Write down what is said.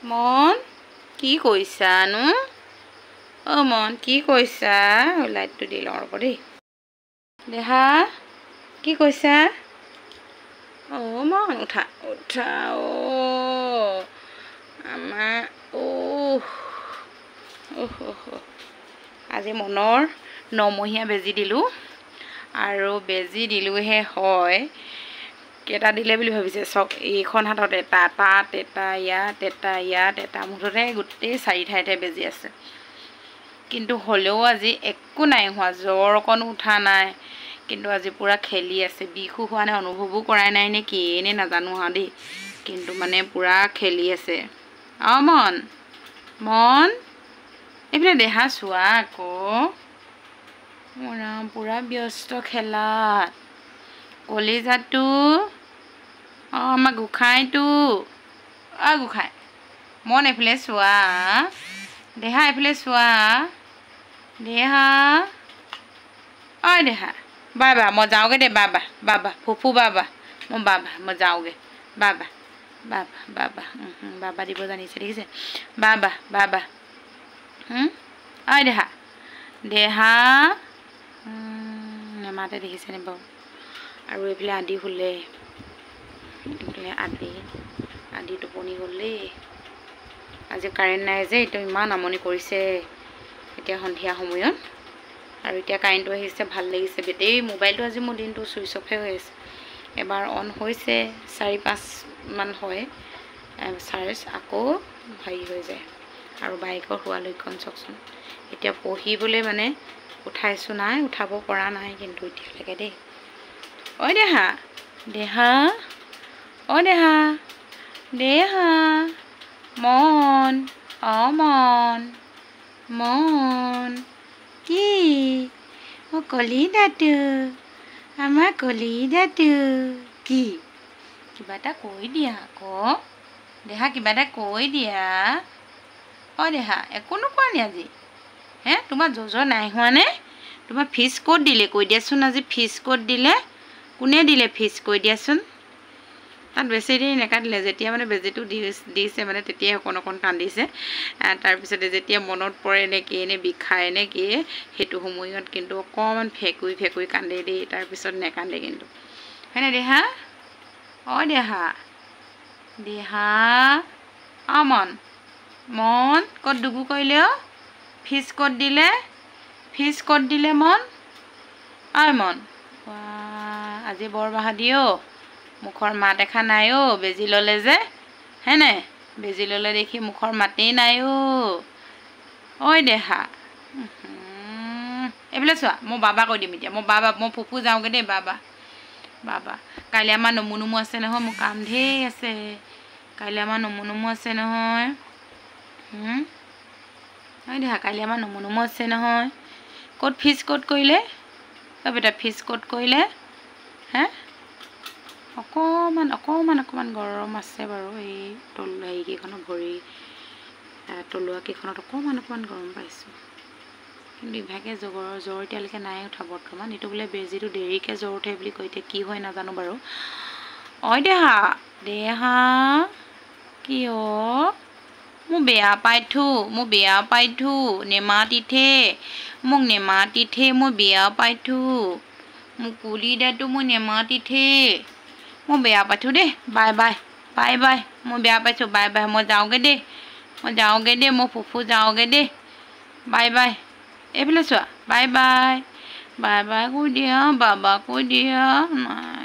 মন কি কৈছানো মন কি কৈছা লাইটটো দি লওঁ ৰ'ব দেই দেহা কি কৈছা মন উঠা উঠা আমাৰ আজি মনৰ 9 মহীয়া বেজি দিলোঁ আৰু বেজি দিলোঁহে হয় কেইটা দিলে বুলি ভাবিছে চক এইখন হাতত এটা তাত এটা ইয়াত এটা মুঠতে গোটেই 4 ঠাইতে বেজি আছে কিন্তু হ'লেও আজি একো নাই হোৱা জ্বৰ অকণ উঠা নাই কিন্তু আজি পুৰা খেলি আছে বিখু হোৱা নাই অনুভৱো কৰাই নাই নে কি নে নাজানো হা দেই কিন্তু মানে পুৰা খেলি আছে মন মন এইফালে দেহা চোৱা আকৌ মৰাম পুৰা ব্যস্ত খেলাত কলিজাটো আমাৰ গোসাঁইটো গোসাঁই মন এইফালে চোৱা দেহা এইফালে চোৱা দেহা দেহা বাবা মই যাওঁগৈ দে বাবা ফুফু বাবা মই যাওঁগৈ বাবা বাবা দিব জানিছে দেখিছে বাবা দেহা নেমাতে দেখিছেনে বাৰু আৰু এইফালে আদি শুলে এইফালে আদি টোপনি গ'ল দেই আজি কাৰেণ্ট নাই যে এইটো ইমান আমনি কৰিছে এতিয়া সন্ধিয়া সময়ত আৰু এতিয়া কাৰেণ্টটো আহিছে ভাল লাগিছে বেটেৰী মোবাইলটো আজি মোৰ দিনটো ছুইচ অফে হৈ আছে এবাৰ অন হৈছে 4-5 মান হয় চাৰ্জ আকৌ হেৰি হৈ যায় আৰু বাইকৰ হোৱা লক্ষণ চাওকচোন এতিয়া পঢ়িবলৈ মানে উঠাইছোঁ নাই উঠাব পৰা নাই কিন্তু এতিয়ালৈকে দেই দেহা মন মন কি কলিজাটো আমাৰ কলিজাটো কি কিবা এটা কৈ দিয়া আকৌ দেহা কিবা এটা কৈ দিয়া দেহা একো নোকোৱা নি আজি তোমাৰ জ্বৰ নাই হোৱা নে তোমাৰ ফিজ ক'ত দিলে কৈ দিয়াচোন আজি ফিজ ক'ত দিলে কোনে দিলে ফিজ কৈ দিয়াচোন তাত বেছি দেৰি নেকাটিলে যেতিয়া মানে বেজিটো দিছে মানে তেতিয়াই অকণ কান্দিছে তাৰপিছতে যেতিয়া মনত পৰে নে কি নে বিষায় নে কি সেইটো সময়ত কিন্তু অকণমান ফেকুৰি কান্দে দেই তাৰপিছত নেকান্দে কিন্তু হয়নে দেহা দেহা মন ক'ত ডুবু কৰিলে ফিজ ক'ত দিলে মন মন আজি বৰ বাহাদুৰি মুখৰ মাত এখা নাই বেজি ল'লে যে হয়নে বেজি ল'লে দেখি মুখৰ মাতেই নাই দেহা এইফালে চোৱা মই বাবা কৈ দিম এতিয়া মই ফুফু যাওঁগৈ দেই বাবা কাইলৈ আমাৰ নমু আছে নহয় মোৰ কাম ঢেৰ আছে কাইলৈ আমাৰ নমু আছে নহয় দেহা কাইলৈ আমাৰ নমু আছে নহয় ক'ত ফিজ ক'ত কৰিলে বেটা ফিজ ক'ত কৰিলে অকণমান গৰম আছে বাৰু এই হেৰিকেইখনত ভৰি তলুৱাকেইখনত অকণমান গৰম পাইছোঁ কিন্তু ইভাগে জ্বৰ এতিয়ালৈকে নাই উঠা বৰ্তমান এইটো বোলে বেজিটো দেৰিকৈ জ্বৰ উঠে বুলি কৈ এতিয়া কি হয় নাজানো বাৰু দেহা কি মোক বেয়া পাইথো নেমাতিথে মোক মই বেয়া পাইথো মোক কলিদাটো মই নেমাতিথে মই বেয়া পাইছোঁ দেই বাই মই বেয়া পাইছোঁ বাই মই যাওঁগৈ দেই মই ফুফু যাওঁগৈ দেই বাই এইফালে চোৱা বাই কৈ দিয়া বাবা কৈ দিয়া নাই